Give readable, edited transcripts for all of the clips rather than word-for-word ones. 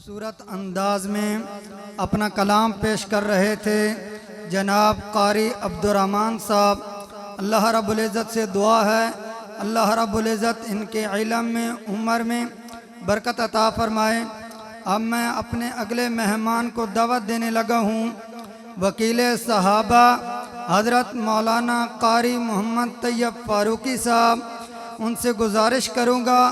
خوبصورت انداز میں اپنا کلام پیش کر رہے تھے جناب قاری عبدالرحمن صاحب۔ اللہ رب العزت سے دعا ہے اللہ رب العزت ان کے علم میں عمر میں برکت عطا فرمائے۔ اب میں اپنے اگلے مہمان کو دعوت دینے لگا ہوں، وکیل صحابہ حضرت مولانا قاری محمد طیب فاروقی صاحب۔ ان سے گزارش کروں گا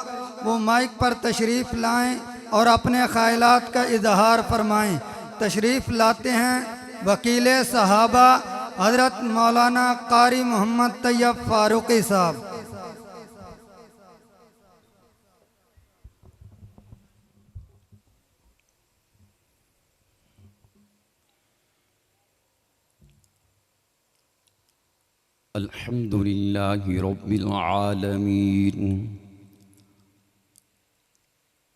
وہ مائک پر تشریف لائیں اور اپنے خیالات کا اظہار فرمائیں۔ تشریف لاتے ہیں وکیل صحابہ حضرت مولانا قاری محمد طیب فاروقی صاحب۔ الحمد لله رب العالمين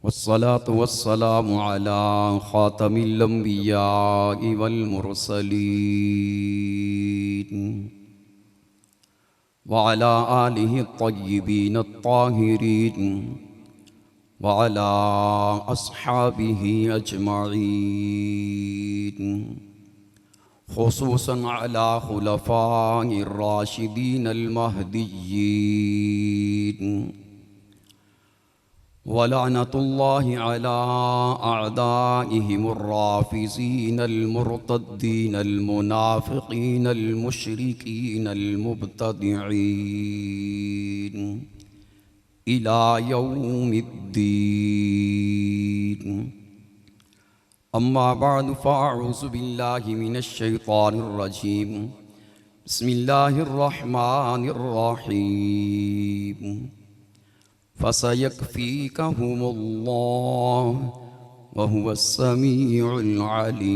والصلاة والسلام على خاتم الأنبياء والمرسلين وعلى آله الطيبين الطاهرين وعلى أصحابه أجمعين، خصوصاً على خلفاء الراشدين المهديين، ولعنة الله على أعدائهم الرافضين المرتدين المنافقين المشركين المبتدعين إلى يوم الدين. أما بعد فأعوذ بالله من الشيطان الرجيم. بسم الله الرحمن الرحيم. فسيكفيكهم الله وهو السميع العليم.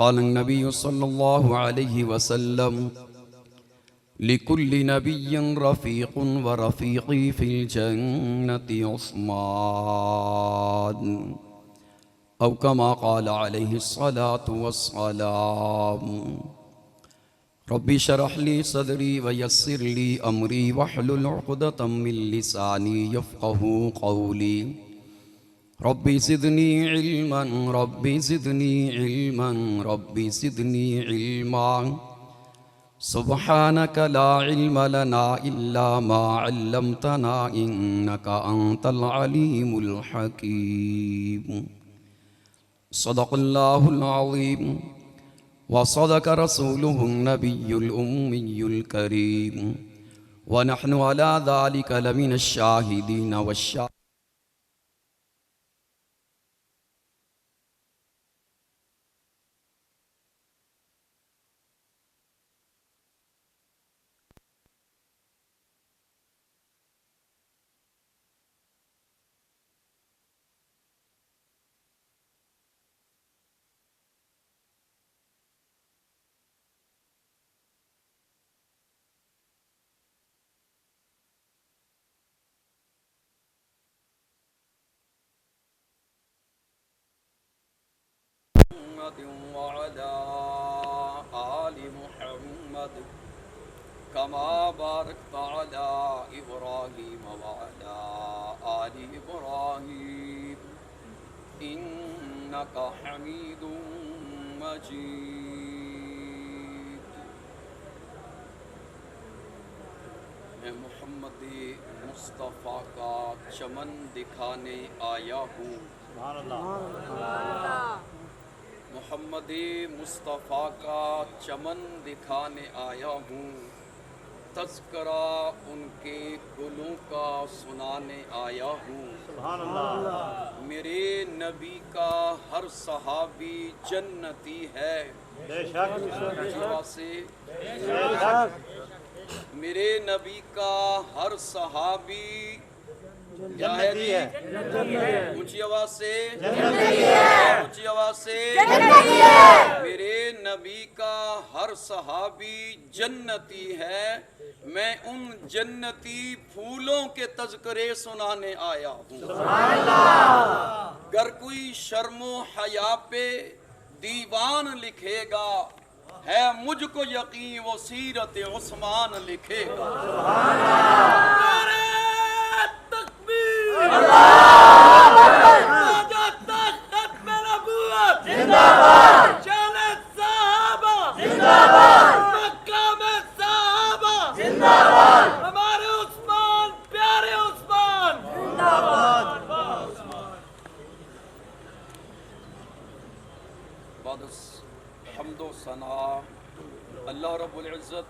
قال النبي صلى الله عليه وسلم: لكل نبي رفيق ورفيقي في الجنة عثمان، أو كما قال عليه الصلاة والسلام. ربي اشرح لي صدري ويسر لي أمري واحلل عقدة من لساني يفقه قولي. ربي زدني علما ربي زدني علما ربي زدني علما. سبحانك لا علم لنا إلا ما علمتنا إنك أنت العليم الحكيم. صدق الله العظيم وصدق رسوله النبي الأمي الكريم، ونحن على ذلك لمن الشاهدين والشاهدين. وعلى آل محمد كما باركت على إبراهيم وعلى آل إبراهيم إنك حميد مجيد. میں محمد مصطفیٰ کا چمن دکھانے آیا ہوں. محمد مصطفیٰ کا چمن دکھانے آیا ہوں، تذکرہ ان کے گلوں کا سنانے آیا ہوں. میرے نبی کا ہر صحابی جنتی ہے. میرے نبی کا ہر صحابی جنتی ہے. اونچی آواز سے اونچی آواز سے. میرے نبی کا ہر صحابی جنتی ہے. میں ان جنتی پھولوں کے تذکرے سنانے آیا ہوں. گر کوئی شرم و حیا پہ دیوان لکھے گا، ہے مجھ کو یقین وہ سیرت عثمان لکھے گا. نعرہ تکبیر. लना। अल्लाह रब्बुल इज़्ज़त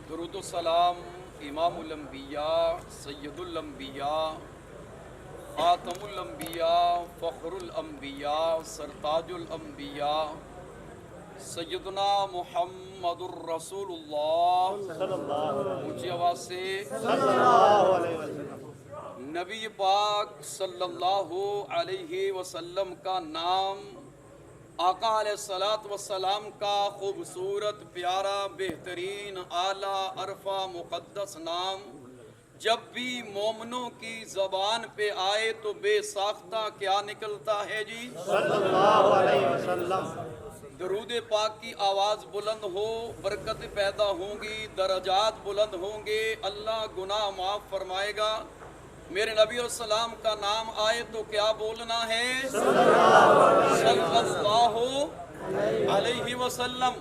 दुरूद व सलाम इमामुल अंबिया सय्यदुल अंबिया खातमुल अंबिया फ़ख्रुल अंबिया सरताजुल अंबिया सैयदना मुहम्मदुर रसूलुल्लाह ऊंची आवाज़ से नबी पाक सल्लल्लाहु अलैहि वसल्लम का नाम, आका अलैहिस्सलात वस्सलाम का खूबसूरत प्यारा बेहतरीन आला अरफा मुक़द्दस नाम जब भी मोमनों की ज़बान पे आए तो बेसाख्ता क्या निकलता है जी? सल्लल्लाहु अलैहि वसल्लम। दरूद पाक की आवाज़ बुलंद हो, बरकत पैदा होंगी, दर्जात बुलंद होंगे, अल्लाह गुनाह माफ़ फरमाएगा। मेरे नबी और सलाम का नाम आए तो क्या बोलना है? सल्लल्लाहु अलैहि वसल्लम।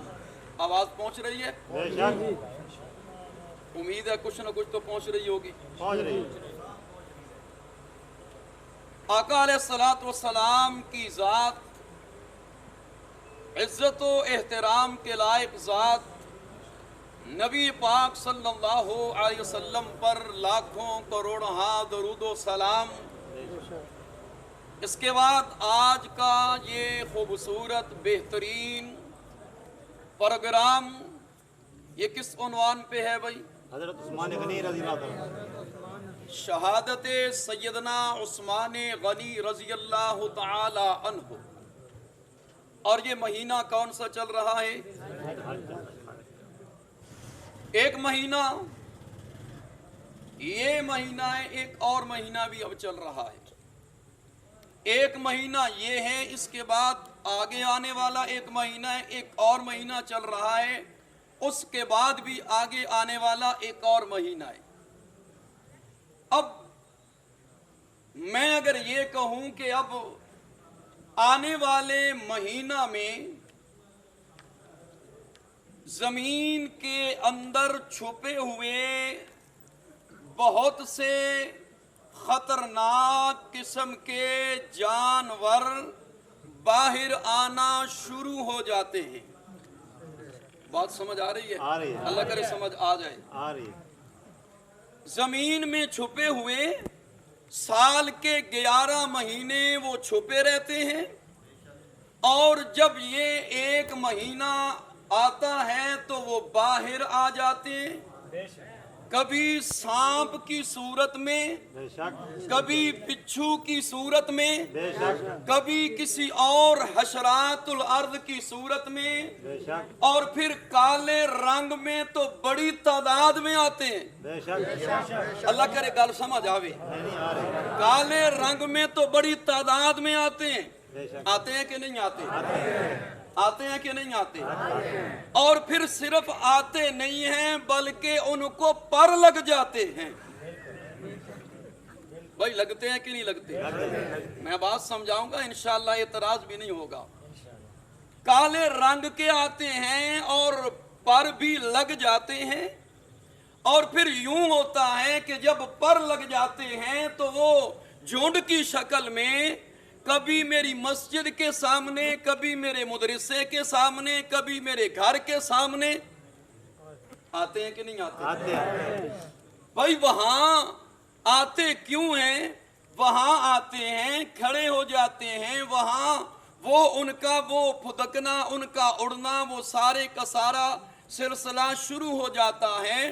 आवाज़ पहुँच रही है? बेशक उम्मीद है कुछ न कुछ तो पहुँच रही होगी। पहुंच रही। आका अलैहिस्सलात वस्सलाम की ज़ात इज़्ज़त व एहतराम के लायक ज़ात नबी पाक सल्लल्लाहु अलैहि वसल्लम पर लाखों करोड़ों दरूद व सलाम। इसके बाद आज का ये खूबसूरत बेहतरीन प्रोग्राम ये किस उन्वान पे है भाई? हजरत उस्मान गनी रज़ी अल्लाह तआला। शहादत सैयदना उस्मान गनी रज़ी अल्लाह तआला अन्हु। और ये महीना कौन सा चल रहा है? एक महीना ये महीना है, एक और महीना भी अब चल रहा है। एक महीना ये है, इसके बाद आगे आने वाला एक महीना है, एक और महीना चल रहा है, उसके बाद भी आगे आने वाला एक और महीना है। अब मैं अगर ये कहूं कि अब आने वाले महीना में जमीन के अंदर छुपे हुए बहुत से खतरनाक किस्म के जानवर बाहर आना शुरू हो जाते हैं। बात समझ आ रही है? आ रही है। अल्लाह करे समझ आ जाए। आ रही। जमीन में छुपे हुए साल के 11 महीने वो छुपे रहते हैं, और जब ये एक महीना आता है तो वो बाहर आ जाते हैं। कभी सांप की सूरत में, बेशक कभी बिच्छू की सूरत में, बेशक कभी किसी और हशरातुल अर्द की सूरत में, बेशक और फिर काले रंग में तो बड़ी तादाद में आते हैं। बेशक। अल्लाह करे गल समझ आवे। नहीं आ रही। काले रंग में तो बड़ी तादाद में आते हैं। बेशक आते हैं कि नहीं आते? आते हैं कि नहीं आते? और फिर सिर्फ आते नहीं हैं बल्कि उनको पर लग जाते हैं। भाई लगते हैं कि नहीं लगते? मैं बात समझाऊंगा, इंशाअल्लाह एतराज भी नहीं होगा। काले रंग के आते हैं और पर भी लग जाते हैं, और फिर यूं होता है कि जब पर लग जाते हैं तो वो झुंड की शक्ल में कभी मेरी मस्जिद के सामने, कभी मेरे मदरसे के सामने, कभी मेरे घर के सामने आते हैं कि नहीं आते? आते हैं। भाई वहां आते क्यों हैं? वहां आते हैं, खड़े हो जाते हैं, वहां वो उनका वो फुदकना, उनका उड़ना, वो सारे का सारा सिलसिला शुरू हो जाता है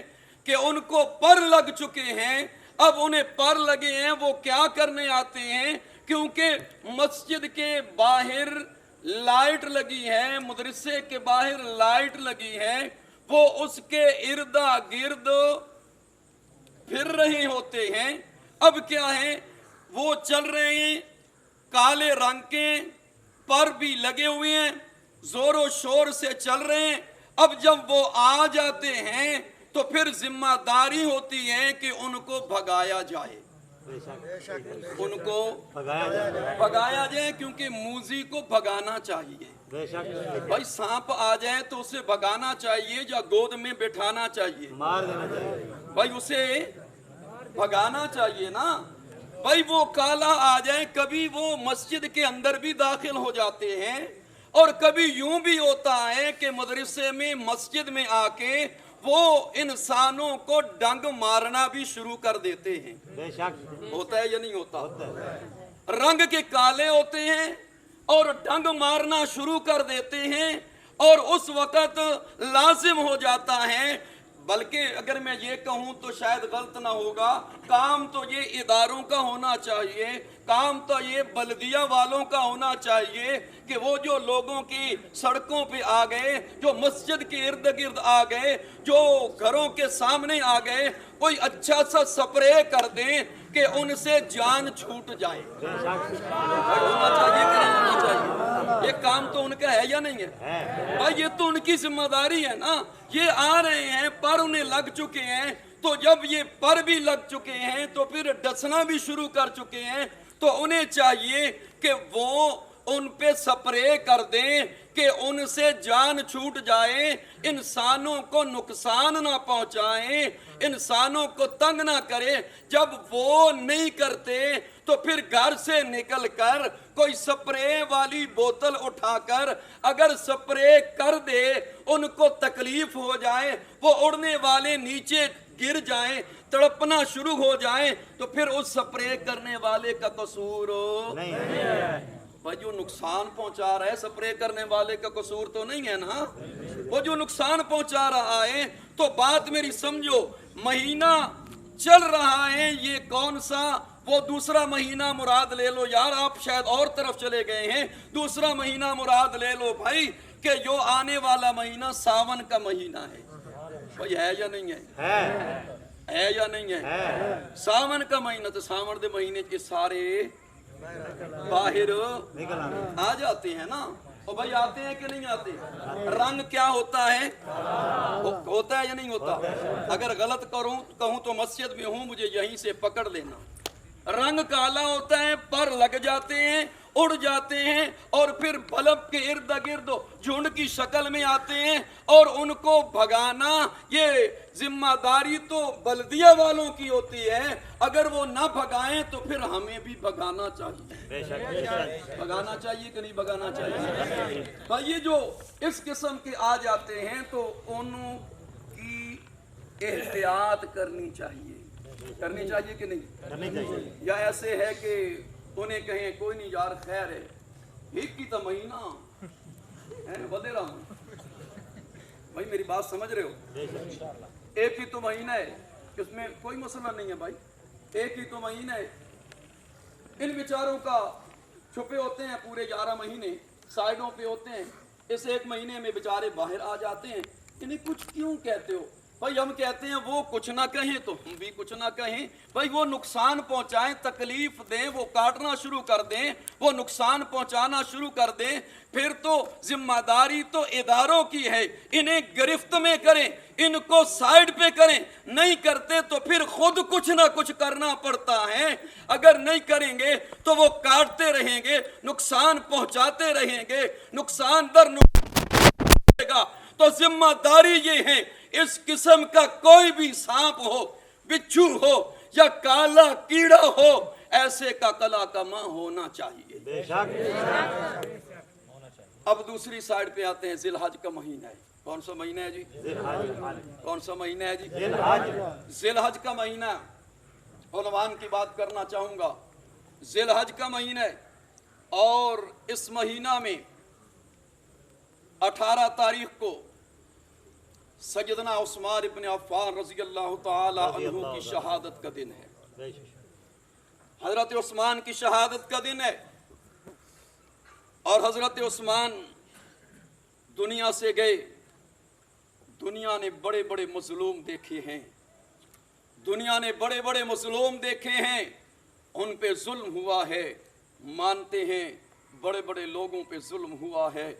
कि उनको पर लग चुके हैं। अब उन्हें पर लगे हैं, वो क्या करने आते हैं? क्योंकि मस्जिद के बाहर लाइट लगी है, मदरसे के बाहर लाइट लगी है, वो उसके इर्दा गिर्द फिर रहे होते हैं। अब क्या है, वो चल रहे हैं, काले रंग के पर भी लगे हुए हैं, जोरों शोर से चल रहे हैं। अब जब वो आ जाते हैं तो फिर जिम्मेदारी होती है कि उनको भगाया जाए, उनको भगाया जाए, क्योंकि मूजी को भगाना चाहिए। बेशक भाई सांप आ जाए तो उसे भगाना चाहिए या गोद में बिठाना चाहिए? मार देना चाहिए। भाई उसे भगाना चाहिए ना। भाई वो काला आ जाए, कभी वो मस्जिद के अंदर भी दाखिल हो जाते हैं और कभी यूं भी होता है कि मदरसे में मस्जिद में आके वो इंसानों को डंग मारना भी शुरू कर देते हैं। बेशक होता है या नहीं होता? रंग के काले होते हैं और डंग मारना शुरू कर देते हैं और उस वक्त लाजिम हो जाता है, बल्कि अगर मैं ये कहूं तो शायद गलत ना होगा, काम तो ये इदारों का होना चाहिए, काम तो ये बल्दिया वालों का होना चाहिए कि वो जो लोगों की सड़कों पे आ गए, जो मस्जिद के इर्द गिर्द आ गए, जो घरों के सामने आ गए, कोई अच्छा सा स्प्रे कर दें कि उनसे जान छूट जाए। होना चाहिए कि नहीं होना चाहिए? ये काम तो उनका है या नहीं है भाई? ये तो उनकी जिम्मेदारी है ना। ये आ रहे हैं, पर उन्हें लग चुके हैं, तो जब ये पर भी लग चुके हैं तो फिर डसना भी शुरू कर चुके हैं, तो उन्हें चाहिए कि वो उन पे स्प्रे कर दें कि उनसे जान छूट जाए, इंसानों को नुकसान ना पहुंचाए, इंसानों को तंग ना करे। जब वो नहीं करते तो फिर घर से निकलकर कोई स्प्रे वाली बोतल उठाकर अगर स्प्रे कर दे, उनको तकलीफ हो जाए, वो उड़ने वाले नीचे गिर जाएं, तड़पना शुरू हो जाएं, तो फिर उस स्प्रे करने वाले का कसूर नहीं है। भाई जो नुकसान पहुंचा रहा है, स्प्रे करने वाले का कसूर तो नहीं है ना। वो जो नुकसान पहुंचा रहा है, तो बात मेरी समझो, महीना चल रहा है, ये कौन सा वो दूसरा महीना मुराद ले लो यार, आप शायद और तरफ चले गए हैं। दूसरा महीना मुराद ले लो भाई कि जो आने वाला महीना सावन का महीना है। भाई है या नहीं है या नहीं है? सावन का महीना, तो सावन के महीने के सारे बाहर आ जाते हैं ना। और भाई आते हैं कि नहीं आते? रंग क्या होता है? होता है या नहीं होता? अगर गलत कहूं तो मस्जिद में हूं, मुझे यहीं से पकड़ लेना। रंग काला होता है, पर लग जाते हैं, उड़ जाते हैं और फिर बल्ब के इर्द गिर्द झुंड की शक्ल में आते हैं और उनको भगाना, ये जिम्मेदारी तो बल्दिया वालों की होती है। अगर वो ना भगाएं तो फिर हमें भी भगाना चाहिए। भगाना चाहिए कि नहीं भगाना चाहिए? भाई ये जो इस किस्म के आ जाते हैं तो उनकी एहतियात करनी चाहिए कि नहीं करनी चाहिए। या ऐसे है कि उन्हें कहें कोई नहीं यार, खैर है, एक ही तो महीना है, बदे रहा भाई, मेरी बात समझ रहे हो? एक ही तो महीना है, इसमें कोई मसला नहीं है भाई, एक ही तो महीना है। इन बेचारों का छुपे होते हैं पूरे 11 महीने, साइडों पे होते हैं, इस एक महीने में बेचारे बाहर आ जाते हैं। इन्हें कुछ क्यों कहते हो भाई? हम कहते हैं वो कुछ ना कहें तो हम भी कुछ ना कहें भाई। वो नुकसान पहुंचाएं, तकलीफ दें, वो काटना शुरू कर दें, वो नुकसान पहुंचाना शुरू कर दें, फिर तो जिम्मेदारी तो इदारों की है। इन्हें गिरफ्त में करें, इनको साइड पे करें, नहीं करते तो फिर खुद कुछ ना कुछ करना पड़ता है। अगर नहीं करेंगे तो वो काटते रहेंगे, नुकसान पहुंचाते रहेंगे, नुकसान दर नुकसान। तो जिम्मेदारी ये है, इस किस्म का कोई भी सांप हो, बिच्छू हो या काला कीड़ा हो, ऐसे का कला कमा होना चाहिए। अब दूसरी साइड पे आते हैं, जिलहज का महीना है। कौन सा महीना है जी? कौन सा महीना है जी? जिलहज का महीना। उन्वान की बात करना चाहूंगा, जिलहज का महीना है और इस महीना में 18 तारीख को सैयदना उस्मान इब्न अफ़्फ़ान रज़ी अल्लाह तआला अन्हु की शहादत का दिन है। हजरत उस्मान की शहादत का दिन है और हजरत उस्मान दुनिया से गए। दुनिया ने बड़े बड़े मजलूम देखे हैं, दुनिया ने बड़े बड़े मजलूम देखे हैं, उन पे जुल्म हुआ है, मानते हैं बड़े बड़े लोगों पे जुल्म हुआ है,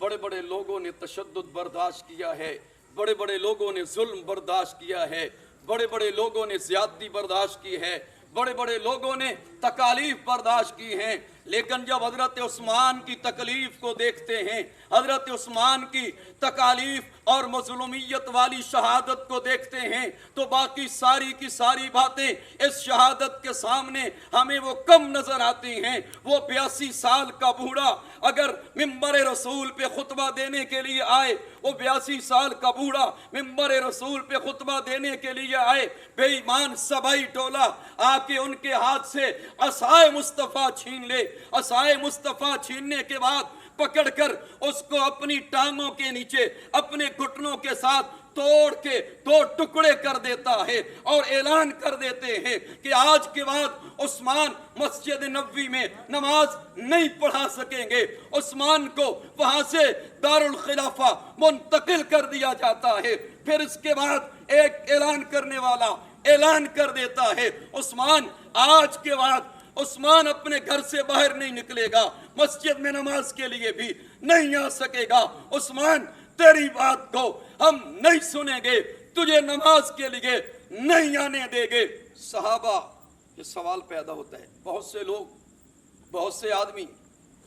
बड़े बड़े लोगों ने तशद्दुद बर्दाश्त किया है, बड़े बड़े लोगों ने जुल्म बर्दाश्त किया है, बड़े बड़े लोगों ने ज़्यादती बर्दाश्त की है, बड़े बड़े लोगों ने तकालीफ बर्दाश्त की हैं। लेकिन जब हजरत उस्मान की तकलीफ को देखते हैं, हजरत उस्मान की तकालीफ और मज़लूमियत वाली शहादत को देखते हैं तो बाकी सारी की सारी बातें इस शहादत के सामने हमें वो कम नजर आती हैं। वो 82 साल का बूढ़ा अगर मिंबर रसूल पे खुतबा देने के लिए आए, वो 82 साल का बूढ़ा मिंबर रसूल पे खुतबा देने के लिए आए, बेईमान सबाई टोला आके उनके हाथ से असाए मुस्तफ़ा छीन ले, असाए मुस्तफ़ा छीनने के बाद पकड़कर उसको अपनी टांगों के नीचे अपने घुटनों के साथ तोड़ के 2 टुकड़े कर देता है और ऐलान कर देते हैं कि आज के बाद उस्मान मस्जिद नबवी में नमाज नहीं पढ़ा सकेंगे। उस्मान को वहां से दारुल खिलाफा मुंतकिल कर दिया जाता है। फिर इसके बाद एक ऐलान करने वाला ऐलान कर देता है, उस्मान आज के बाद उस्मान अपने घर से बाहर नहीं निकलेगा, मस्जिद में नमाज के लिए भी नहीं आ सकेगा। उस्मान तेरी बात को हम नहीं सुनेंगे, तुझे नमाज के लिए नहीं आने देंगे। सहाबा, ये सवाल पैदा होता है, बहुत से लोग, बहुत से आदमी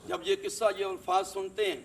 जब ये किस्सा, ये अल्फाज सुनते हैं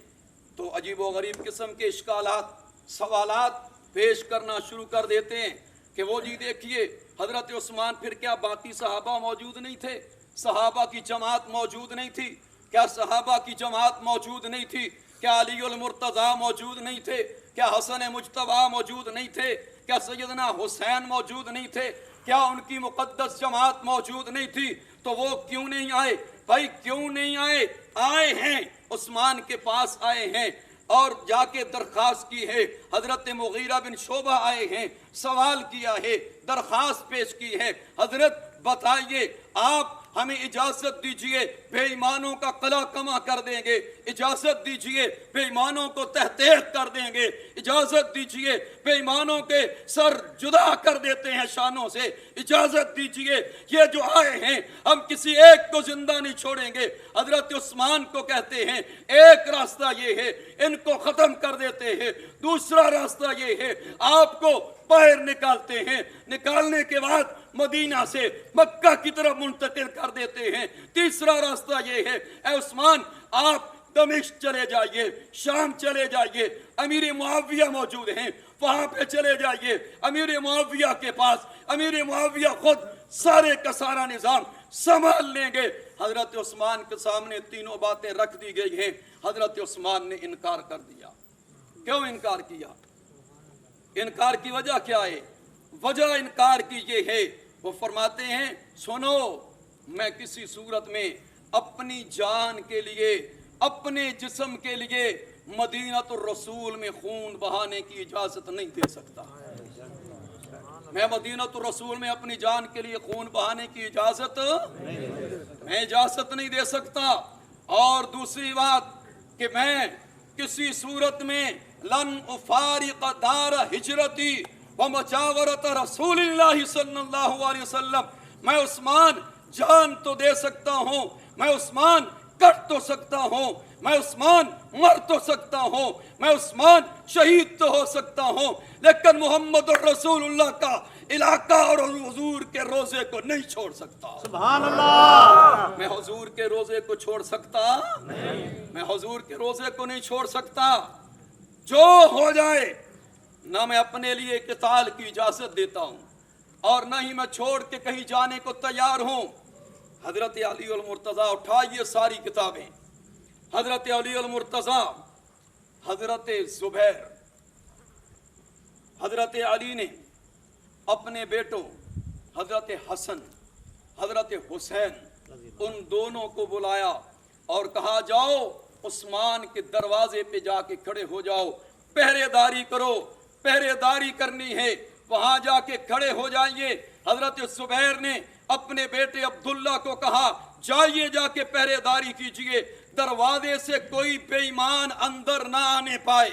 तो अजीब व गरीब किस्म के इश्कालात, सवालात पेश करना शुरू कर देते हैं कि वो जी देखिए हजरत उस्मान, फिर क्या बाकी सहाबा मौजूद नहीं थे? सहाबा की जमात मौजूद नहीं थी क्या? सहाबा की जमात मौजूद नहीं थी क्या? अली उल मुर्तज़ा मौजूद नहीं थे क्या? हसन मुज्तबा मौजूद नहीं थे क्या? सैयदना हुसैन मौजूद नहीं थे क्या? उनकी मुक़द्दस जमात मौजूद नहीं थी? तो वो क्यों नहीं आए? भाई क्यों नहीं आए? आए हैं, उस्मान के पास आए हैं और जाके दरखास्त की है। हजरत मुगीरा बिन शोबा आए हैं, सवाल किया है, दरखास्त पेश की है, हजरत बताइए आप हमें इजाजत दीजिए, बेईमानों का कला कमा कर देंगे, इजाजत दीजिए बेईमानों को तहतीक कर देंगे, इजाजत दीजिए बेईमानों के सर जुदा कर देते हैं शानों से, इजाजत दीजिए ये जो आए हैं हम किसी एक को जिंदा नहीं छोड़ेंगे। हजरत उस्मान को कहते हैं एक रास्ता ये है, इनको खत्म कर देते हैं, दूसरा रास्ता ये है आपको बाहर निकालते हैं, निकालने के बाद मदीना से मक्का की तरफ मुंतकिल कर देते हैं, तीसरा रास्ता ये है ऐ उस्मान आप दमिश्क चले जाइए, शाम चले जाइए, अमीर मुआविया मौजूद हैं वहां पे चले जाइए, अमीर मुआविया के पास अमीर मुआविया खुद सारे का सारा निजाम संभाल लेंगे। हजरत उस्मान के सामने तीनों बातें रख दी गई हैं, हजरत उस्मान ने इनकार कर दिया। क्यों इनकार किया? इनकार की वजह क्या है? वजह इनकार की ये है, वो फरमाते हैं सुनो, मैं किसी सूरत में अपनी जान के लिए, अपने जिस्म के लिए मदीनतुर रसूल में खून बहाने की इजाजत नहीं दे सकता। मैं मदीनतुर रसूल में अपनी जान के लिए खून बहाने की इजाजत नहीं दे सकता। और दूसरी बात कि मैं किसी सूरत में लन उफारिक दार हिजरती व मजावरत रसूलिल्लाह सल्लल्लाहु अलैहि वसल्लम, मैं उस्मान जान तो दे सकता हूँ, मैं उस्मान कट तो सकता हूँ, मैं उस्मान मर तो सकता हूँ, मैं उस्मान शहीद तो हो सकता हूँ, लेकिन मोहम्मद रसूलुल्लाह का इलाका और हुजूर के रोजे को नहीं छोड़ सकता। सुभान अल्लाह। मैं हुजूर के रोजे को छोड़ सकता नहीं, मैं हुजूर के रोजे को नहीं छोड़ सकता। जो हो जाए, ना मैं अपने लिए किताल की इजाजत देता हूँ और ना ही मैं छोड़ के कहीं जाने को तैयार हूँ। हजरत अली अल मुर्तज़ा, उठाइए सारी किताबें, हजरत अली अल मुर्तज़ा, हजरत ज़ुबैर, हजरत अली ने अपने बेटों हजरत हसन, हजरत हुसैन, उन दोनों को बुलाया और कहा जाओ उस्मान के दरवाजे पे जाके खड़े हो जाओ, पहरेदारी करो, पहरेदारी करनी है, वहां जाके खड़े हो जाइए। हजरत ज़ुबैर ने अपने बेटे अब्दुल्ला को कहा जाइए जाके पहरेदारी कीजिए, दरवाजे से कोई बेईमान अंदर ना आने पाए।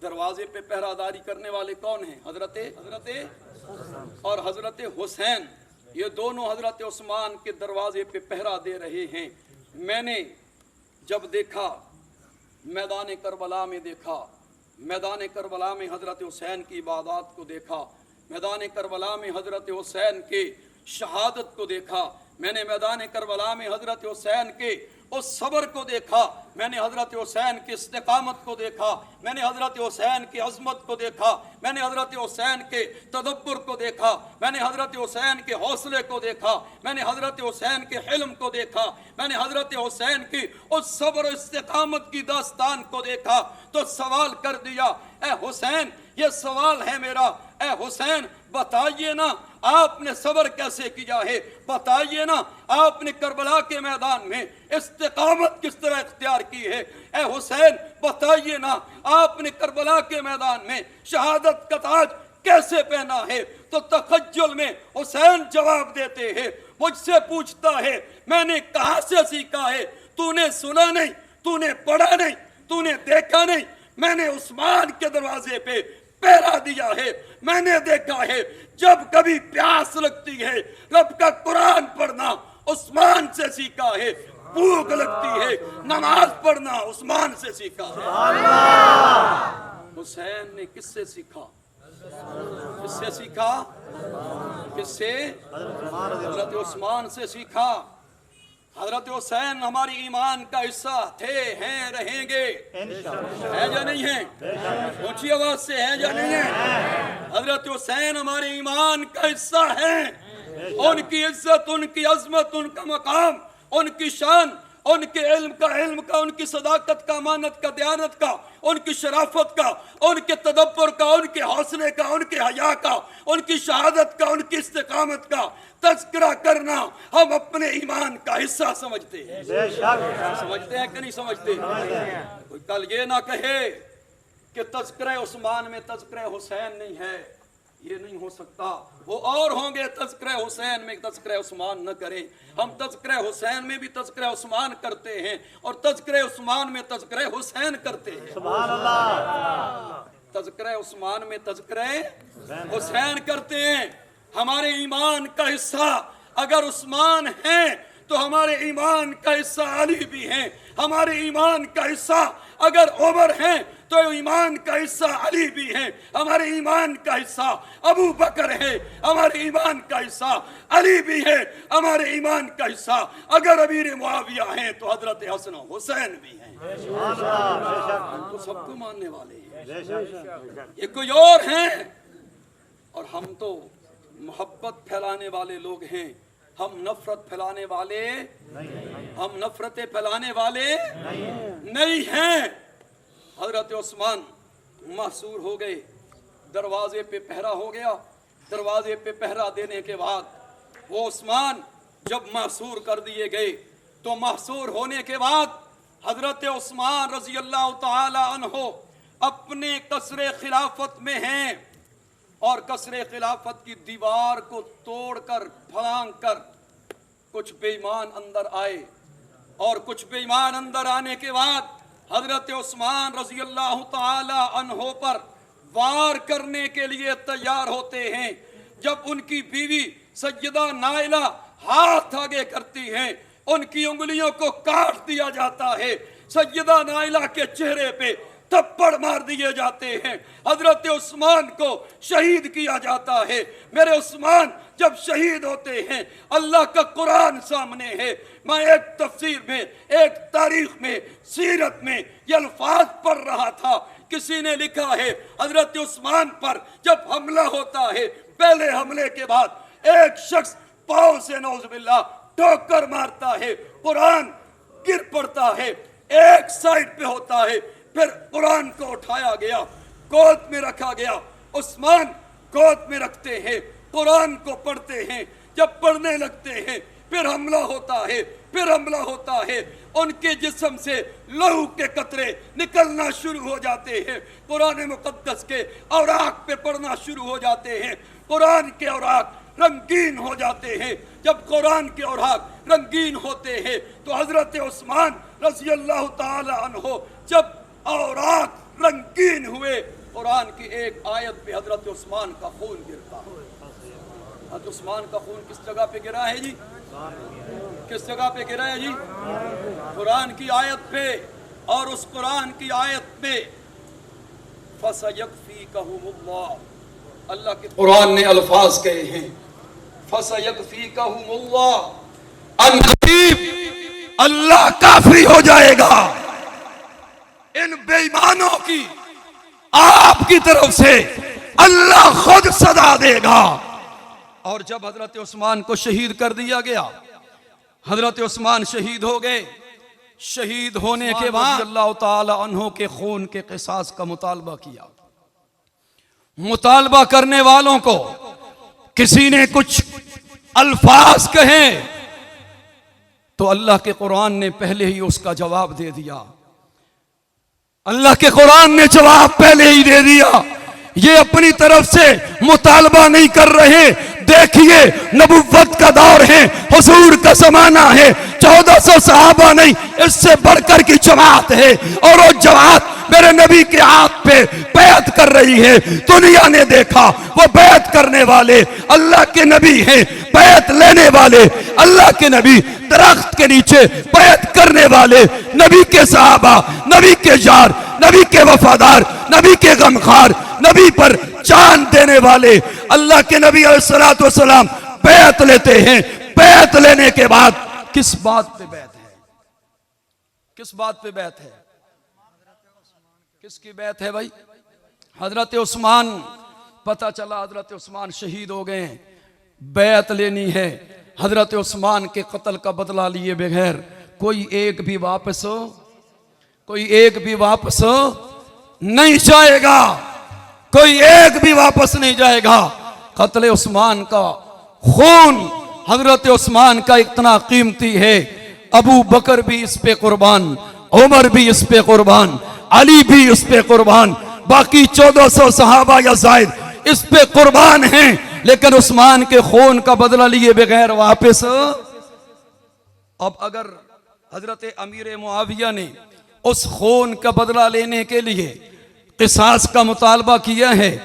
दरवाजे पे पहरादारी करने वाले कौन हैं? हजरत और हजरत हुसैन, ये दोनों हजरत उस्मान के दरवाजे पे पहरा दे रहे हैं। मैंने जब देखा, मैदान करबला में देखा, मैदान करबला में हजरत हुसैन की इबादत को देखा, मैदान करबला में हजरत हुसैन के शहादत को देखा, मैंने मैदान करबला में हजरत हुसैन के उस सब्र को देखा, मैंने हजरत हुसैन की इस्तिकामत को देखा, मैंने हजरत हुसैन की अजमत को देखा, मैंने हजरत हुसैन के तदब्बुर को देखा, मैंने हजरत हुसैन के हौसले को देखा, मैंने हजरत हुसैन के हिल्म को देखा, मैंने हजरत हुसैन की उस सब्र और इस्तिकामत की दास्तान को देखा, तो सवाल कर दिया, ए हुसैन, ये सवाल है मेरा, ए हुसैन बताइए ना आपने सब्र कैसे किया है, बताइए ना आपने करबला के मैदान में इस्तिकामत किस तरह इख्तियार की है, ए हुसैन बताइए ना आपने करबला के मैदान में शहादत का ताज कैसे पहना है। तो तखज्जुल में हुसैन जवाब देते हैं, मुझसे पूछता है मैंने कहां से सीखा है, तूने सुना नहीं, तूने पढ़ा नहीं, तूने देखा नहीं, मैंने उस्मान के दरवाजे पे पहरा दिया है, मैंने देखा है जब कभी प्यास लगती है रब का कुरान पढ़ना उस्मान से सीखा है, भूख लगती है नमाज पढ़ना उस्मान से सीखा है। हुसैन ने किससे सीखा, किससे सीखा, किससे, हजरत उस्मान से सीखा। हजरत हुसैन हमारी ईमान का हिस्सा थे, हैं, रहेंगे, है या नहीं है, ऊंची आवाज से है या नहीं है। हजरत हुसैन हमारे ईमान का हिस्सा है, उनकी इज्जत, उनकी अजमत, उनका मकाम, उनकी शान, उनके इल्म का, उनकी सदाकत का, अमानत का, दयानत का, उनकी शराफत का, उनके तदब्बर का, उनके हौसले का, उनके हया का, उनकी शहादत का, उनकी इस्तिकामत का तज़किरा करना हम अपने ईमान का हिस्सा समझते हैं। समझते हैं कि नहीं समझते? कोई कल ये ना कहे कि तज़किरा उस्मान में तज़किरा हुसैन नहीं है, ये नहीं हो सकता। वो और होंगे तज़किरा हुसैन में तज़किरा उस्मान न करें। हम तज़किरा हुसैन में भी तज़किरा उस्मान करते हैं और तज़किरा उस्मान में तज़किरा हुसैन करते हैं। सुभान अल्लाह। तज़किरा उस्मान में तज़किरा हुसैन करते हैं। हमारे ईमान का हिस्सा अगर उस्मान है तो हमारे ईमान का हिस्सा अली भी है, हमारे ईमान का हिस्सा अगर उमर है तो ईमान का हिस्सा अली भी है, हमारे ईमान का हिस्सा अबू बकर है, हमारे ईमान का हिस्सा अली भी है, हमारे ईमान का हिस्सा अगर अमीर मुआविया हैं तो हजरत हसन हुसैन भी हैं। हम तो सबको मानने वाले हैं, ये कोई और हैं और हम तो मोहब्बत फैलाने वाले लोग हैं, हम नफरत फैलाने वाले, हम नफरतें फैलाने वाले नहीं हैं। हजरत उस्मान महसूर हो गए, दरवाजे पे पहरा हो गया, दरवाजे पे पहरा देने के बाद वो उस्मान जब महसूर कर दिए गए तो महसूर होने के बाद हजरत उस्मान रजी अल्लाह ताला अन्हो अपने कसरे खिलाफत में हैं और कसरे खिलाफत की दीवार को तोड़कर फलांग कर कुछ बेईमान अंदर आए और कुछ बेईमान अंदर आने के बाद हजरत उस्मान रजी अल्लाह ताला अन्हो पर वार करने के लिए तैयार होते हैं। जब उनकी बीवी सैयदा नाइला हाथ आगे करती हैं, उनकी उंगलियों को काट दिया जाता है, सैयदा नाइला के चेहरे पे थप्पड़ मार दिए जाते हैं, हजरत उस्मान को शहीद किया जाता है। मेरे उस्मान जब शहीद होते हैं, अल्लाह का कुरान सामने है, मैं एक तफसीर में, एक तारीख में, सीरत में ये अल्फाज पढ़ रहा था, किसी ने लिखा है हजरत उस्मान पर जब हमला होता है, पहले हमले के बाद एक शख्स पांव से नौजुबिल्लाह ठोकर मारता है, कुरान गिर पड़ता है, एक साइड पे होता है, फिर कुरान को उठाया गया, गोद में रखा गया, उस्मान गोद में रखते हैं, कुरान को पढ़ते हैं, जब पढ़ने लगते हैं फिर हमला होता है, फिर हमला होता है, उनके जिस्म से लहू के कतरे निकलना शुरू हो जाते हैं, कुरान मुकद्दस के औराक पे पढ़ना शुरू हो जाते हैं, कुरान के औराक रंगीन हो जाते हैं। जब कुरान के औराक रंगीन होते हैं तो हजरत उस्मान रज़ी अल्लाह ताला अन्हो जब औराक रंगीन हुए, कुरान की एक आयत पे हजरत उस्मान का खून गिरता है। हजरत उस्मान का खून किस जगह पे गिरा है जी? किस जगह पे गिरा है जी? कुरान की आयत पे। और उस कुरान की आयत पे फसयकफीकहुमुल्लाह, अल्लाह के कुरान ने अल्फाज कहे हैं, फसयकफीकहुमुल्लाह अन करीब, اللہ کافی ہو جائے گا. ان بے ایمانوں کی آپ کی طرف سے اللہ خود سزا دے گا. اور جب حضرت عثمان کو شہید کر دیا گیا، حضرت عثمان شہید ہو گئے. شہید ہونے کے بعد اللہ تعالی عنہ کے خون کے قصاص کا مطالبہ کیا. مطالبہ کرنے والوں کو کسی نے کچھ الفاظ کہیں تو اللہ کے قرآن نے پہلے ہی اس کا جواب دے دیا. اللہ کے قرآن نے جواب پہلے ہی دے دیا. یہ اپنی طرف سے مطالبہ نہیں کر رہے. دیکھیے نبوت کا دور ہے، حضور کا زمانہ ہے، 1400 صحابہ نہیں اس سے بڑھ کر کی جماعت ہے، اور وہ جماعت میرے نبی کے ہاتھ پہ بیعت کر رہی ہے. دنیا نے دیکھا وہ بیعت کرنے والے اللہ کے نبی ہیں، بیعت لینے والے اللہ کے نبی، درخت کے نیچے بیعت کرنے والے نبی کے صحابہ، نبی کے یار، نبی کے وفادار، نبی کے غمخوار، نبی پر جان دینے والے اللہ کے نبی علیہ السلام بیعت لیتے ہیں. بیعت لینے کے بعد کس بات پہ بیعت ہے؟ کس بات پہ بیعت ہے؟ کس کی بیعت ہے بھائی؟ حضرت عثمان. پتہ چلا حضرت عثمان شہید ہو گئے ہیں، بیعت لینی ہے. حضرت عثمان کے قتل کا بدلہ لیے بغیر کوئی ایک بھی واپس نہیں جائے گا. کوئی ایک بھی واپس نہیں جائے گا. قتل عثمان کا خون حضرت عثمان کا اتنا قیمتی ہے، ابو بکر بھی اس پہ قربان، عمر بھی اس پہ قربان، علی بھی اس پہ قربان، باقی 1400 صحابہ یا زائد اس پہ قربان ہیں. لیکن عثمان کے خون کا بدلہ لیے بغیر واپس. اب اگر حضرت امیر معاویہ نے اس خون کا بدلہ لینے کے لیے قصاص کا مطالبہ کیا ہے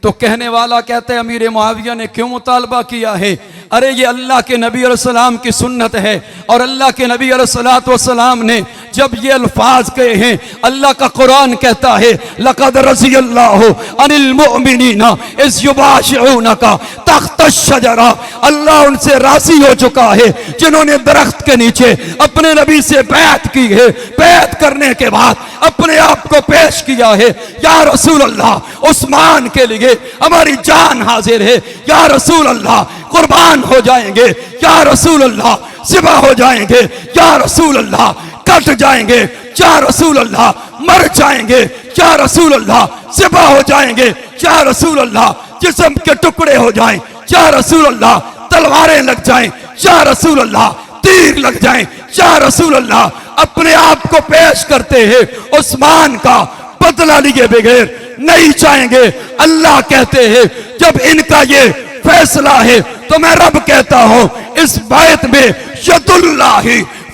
تو کہنے والا کہتے ہیں امیر معاویہ نے کیوں مطالبہ کیا ہے؟ ارے یہ اللہ کے نبی علیہ السلام کی سنت ہے، اور اللہ کے نبی علیہ السلام نے جب یہ الفاظ کہے ہیں، اللہ کا قرآن کہتا ہے لَقَدْ رَضِيَ اللَّهُ عَنِ الْمُؤْمِنِينَ إِذْ يُبَاشِعُونَكَ تَحْتَ الشَّجَرَةِ. اللہ ان سے راضی ہو چکا ہے جنہوں نے درخت کے نیچے اپنے نبی سے بیعت کی ہے. بیعت کرنے کے بعد اپنے آپ کو پیش کیا ہے، یا رسول اللہ عثمان کے لیے ہماری جان حاضر ہے، یا رسول اللہ قربان ہو جائیں گے، یا رسول اللہ ذبح ہو جائیں گے، یا رسول اللہ کٹ جائیں گے، یا رسول اللہ مر جائیں گے، یا رسول اللہ ذبح ہو جائیں گے، یا رسول اللہ جسم کے ٹکڑے ہو جائیں، یا رسول اللہ تلواریں لگ جائیں، یا رسول اللہ تیر لگ جائیں، یا رسول اللہ. اپنے آپ کو پیش کرتے ہیں، عثمان کا بدلہ لیے بغیر نہیں جائیں گے. اللہ کہتے ہیں جب ان کا یہ فیصلہ ہے تو میں رب کہتا ہوں اس بیعت میں ید اللہ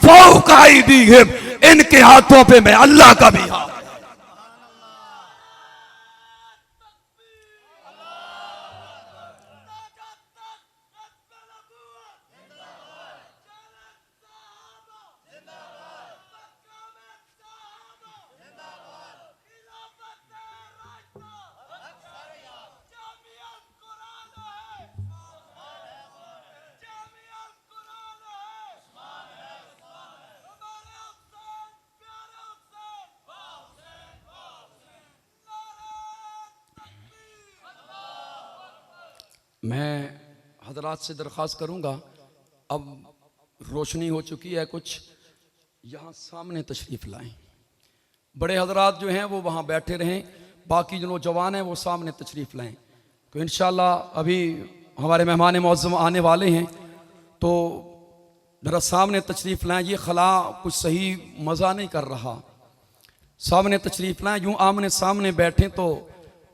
فوق ایدیہم، ان کے ہاتھوں پہ میں اللہ کا بھی ہاتھ. میں حضرات سے درخواست کروں گا، اب روشنی ہو چکی ہے کچھ، یہاں سامنے تشریف لائیں. بڑے حضرات جو ہیں وہ وہاں بیٹھے رہیں، باقی جو نوجوان ہیں وہ سامنے تشریف لائیں. تو انشاءاللہ ابھی ہمارے مہمان معظم آنے والے ہیں، تو ذرا سامنے تشریف لائیں. یہ خلا کچھ صحیح مزہ نہیں کر رہا، سامنے تشریف لائیں. یوں آمنے سامنے بیٹھیں تو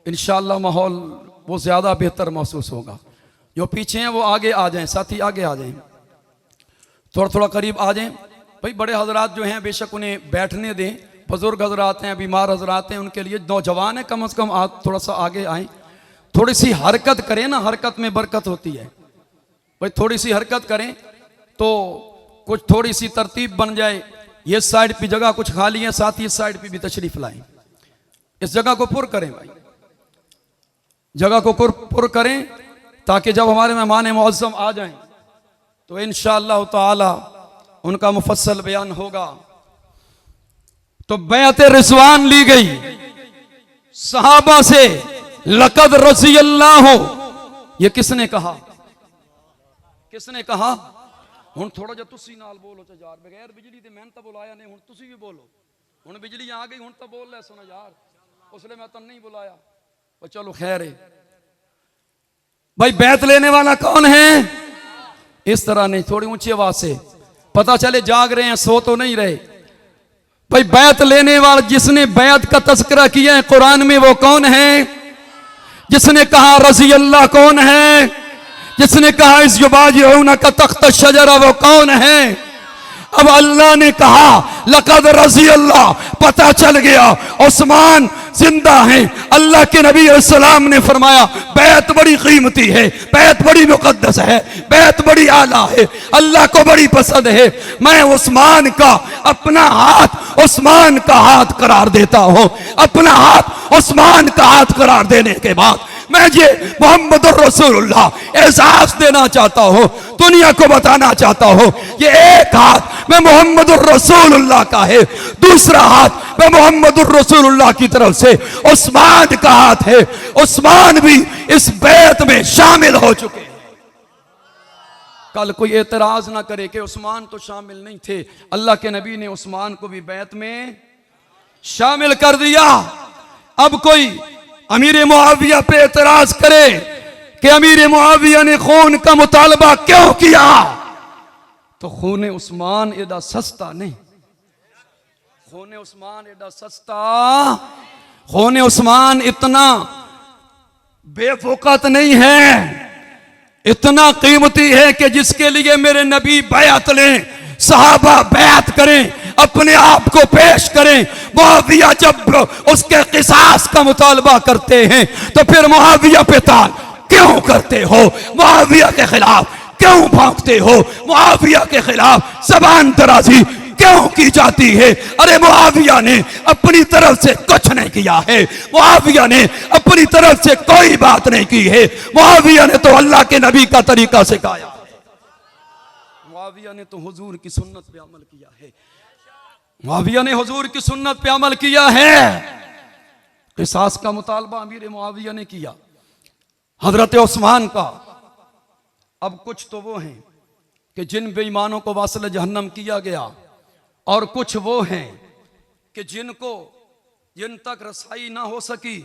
انشاءاللہ ماحول وہ زیادہ بہتر محسوس ہوگا. جو پیچھے ہیں وہ آگے آ جائیں، ساتھی آگے آ جائیں، تھوڑا قریب آ جائیں. بھائی بڑے حضرات جو ہیں بے شک انہیں بیٹھنے دیں، بزرگ حضرات ہیں، بیمار حضرات ہیں، ان کے لیے نوجوان ہیں کم از کم آپ تھوڑا سا آگے آئیں، تھوڑی سی حرکت کریں نا، حرکت میں برکت ہوتی ہے. بھائی تھوڑی سی حرکت کریں تو کچھ تھوڑی سی ترتیب بن جائے. یہ سائیڈ پہ جگہ کچھ خالی ہے، ساتھ ہی سائیڈ پہ بھی تشریف لائیں. اس جگہ کو پر کریں بھائی، جگہ کو پر کریں تاکہ جب ہمارے مہمان معظم آ جائیں تو انشاءاللہ تعالی ان کا مفصل بیان ہوگا. تو بیعت رضوان لی گئی صحابہ سے. لقد رضی اللہ، یہ کس نے کہا؟ کس نے کہا؟ ہن تھوڑا جا تسی نال بولو تے یار، بغیر بجلی دے میں تے بلایا نہیں، ہن تسی بھی بولو. ہن بجلی آ گئی، ہن تے بول لے سنا یار، اس لیے میں تو نہیں بلایا. چلو خیر ہے. بھائی بیعت لینے والا کون ہے؟ اس طرح نہیں، تھوڑی اونچی آواز سے، پتہ چلے جاگ رہے ہیں، سو تو نہیں رہے. بھائی بیعت لینے والا، جس نے بیعت کا تذکرہ کیا ہے قرآن میں، وہ کون ہے؟ جس نے کہا رضی اللہ کون ہے؟ جس نے کہا اس یبایعونک تحت الشجرہ وہ کون ہے؟ اب اللہ نے کہا لقد رضی اللہ، پتہ چل گیا عثمان زندہ ہیں. اللہ کے نبی علیہ السلام نے فرمایا بیعت بڑی قیمتی ہے، بیعت بڑی مقدس ہے، بیعت بڑی اعلیٰ ہے، اللہ کو بڑی پسند ہے. میں عثمان کا اپنا ہاتھ عثمان کا ہاتھ قرار دیتا ہوں. اپنا ہاتھ عثمان کا ہاتھ قرار دینے کے بعد میں یہ محمد الرسول اللہ احساس دینا چاہتا ہوں، دنیا کو بتانا چاہتا ہوں، یہ ایک ہاتھ میں محمد الرسول اللہ کا ہے، دوسرا ہاتھ میں محمد الرسول اللہ کی طرف سے عثمان کا ہاتھ ہے. عثمان بھی اس بیعت میں شامل ہو چکے ہیں. کل کوئی اعتراض نہ کرے کہ عثمان تو شامل نہیں تھے. اللہ کے نبی نے عثمان کو بھی بیعت میں شامل کر دیا. اب کوئی امیر معاویہ پہ اعتراض کرے کہ امیر معاویہ نے خون کا مطالبہ کیوں کیا، تو خون عثمان ایڈا سستا نہیں. خون عثمان ایڈا سستا، خون عثمان اتنا بے فوقت نہیں ہے، اتنا قیمتی ہے کہ جس کے لیے میرے نبی بیعت لیں، صحابہ بیعت کریں، اپنے آپ کو پیش کریں. معاویہ جب اس کے قصاص کا مطالبہ کرتے ہیں تو پھر معاویہ پہ تال کیوں کرتے ہو؟ معاویہ کے خلاف کیوں بھونکتے ہو؟ معاویہ کے خلاف زبان درازی کیوں کی جاتی ہے؟ ارے معاویہ نے اپنی طرف سے کچھ نہیں کیا ہے، معاویہ نے اپنی طرف سے کوئی بات نہیں کی ہے. معاویہ نے تو اللہ کے نبی کا طریقہ سکھایا ہے، معاویہ نے تو حضور کی سنت پہ عمل کیا ہے، معاویہ نے حضور کی سنت پہ عمل کیا ہے. قصاص کا مطالبہ امیر معاویہ نے کیا، حضرت عثمان کا. اب کچھ تو وہ ہیں کہ جن بے ایمانوں کو واصل جہنم کیا گیا، اور کچھ وہ ہیں کہ جن تک رسائی نہ ہو سکی.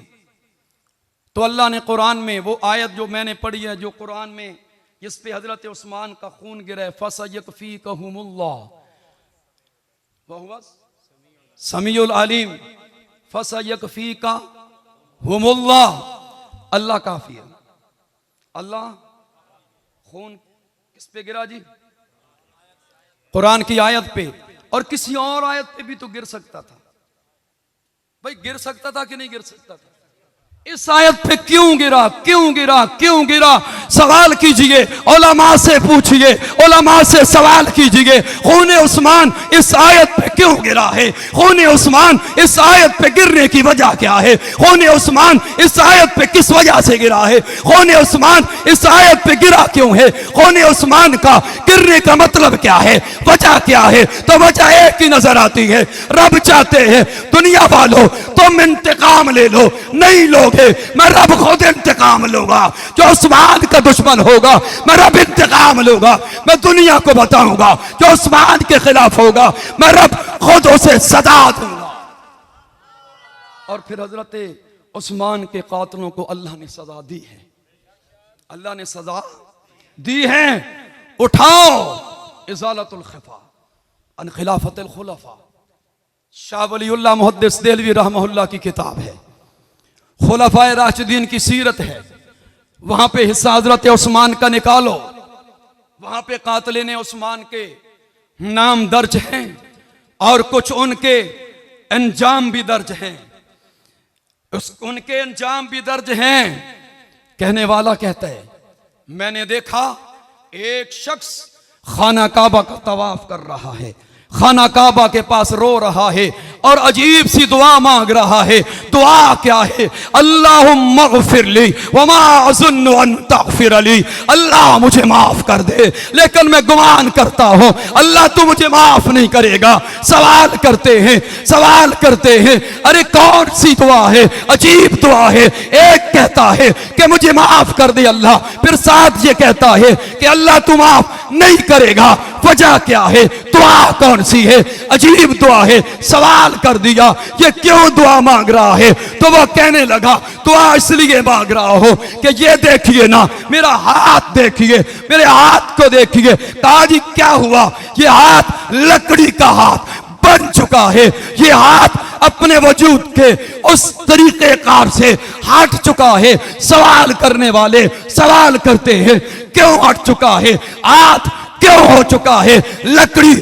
تو اللہ نے قرآن میں وہ آیت جو میں نے پڑھی ہے، جو قرآن میں جس پہ حضرت عثمان کا خون گرے، فَسَيَكْفِيكَهُمُ اللَّهُ وَهُوَ السَّمِيعُ الْعَلِيمُ. فَسَيَكْفِيكَهُمُ اللَّهُ، اللہ کافی ہے. اللہ خون کس پہ گرا جی؟ قرآن کی آیت پہ، اور کسی اور آیت پہ بھی تو گر سکتا تھا. بھائی گر سکتا تھا کہ نہیں گر سکتا تھا؟ اس آیت پہ کیوں گرا؟ کیوں گرا؟ کیوں گرا؟ سوال کیجئے، علماء سے پوچھئے، علماء سے سوال کیجئے. خون عثمان اس آیت پہ کیوں گرا ہے؟ خون عثمان اس آیت پہ گرنے کی وجہ کیا ہے؟ خون عثمان اس آیت پہ کس وجہ سے گرا ہے؟ خون عثمان اس آیت پہ گرا کیوں ہے؟ خون عثمان کا گرنے کا مطلب کیا ہے؟ وجہ کیا ہے؟ تو وجہ ایک ہی نظر آتی ہے. رب چاہتے ہیں دنیا والوں تم انتقام لے لو، نہیں لو گے، میں رب خود انتقام لوں گا. جو عثمان کا دشمن ہوگا میں رب انتقام لوں گا. میں دنیا کو بتاؤں گا جو عثمان کے خلاف ہوگا میں رب خود اسے سزا دوں گا. اور پھر حضرت عثمان کے قاتلوں کو اللہ نے سزا دی ہے، اللہ نے سزا دی ہے. اٹھاؤ ازالت الخفا عن خلافت الخلفاء. شاہ ولی اللہ محدث دہلوی رحمہ اللہ کی کتاب ہے، خلفائے راشدین کی سیرت ہے. وہاں پہ حصہ حضرت عثمان کا نکالو، وہاں پہ قاتلین عثمان کے نام درج ہیں اور کچھ ان کے انجام بھی درج ہیں. ان کے انجام بھی درج ہیں. کہنے والا کہتا ہے میں نے دیکھا ایک شخص خانہ کعبہ کا طواف کر رہا ہے، خانہ کعبہ کے پاس رو رہا ہے اور عجیب سی دعا مانگ رہا ہے. دعا کیا ہے؟ اللہم اغفر لی وما اظن ان تغفر لی. اللہ مجھے معاف کر دے لیکن میں گمان کرتا ہوں اللہ تو مجھے معاف نہیں کرے گا. سوال کرتے ہیں ارے کون سی دعا ہے؟ عجیب دعا ہے. ایک کہتا ہے کہ مجھے معاف کر دے اللہ، پھر ساتھ یہ کہتا ہے کہ اللہ تو معاف نہیں کرے گا. وجہ کیا ہے؟ دعا کون سی ہے؟ عجیب دعا ہے. سوال کر دیا یہ کیوں دعا مانگ رہا ہے؟ تو وہ کہنے لگا دعا اس لیے مانگ رہا ہو کہ یہ دیکھیے نا میرا ہاتھ دیکھیے، میرے ہاتھ کو دیکھیے. کہا جی کیا ہوا؟ یہ ہاتھ لکڑی کا ہاتھ بن چکا ہے. یہ ہاتھ اپنے وجود کے اس طریقے کار سے ہٹ چکا ہے. سوال کرنے والے سوال کرتے ہیں کیوں ہٹ چکا ہے؟ ہاتھ کیوں ہو چکا ہے؟ لکڑی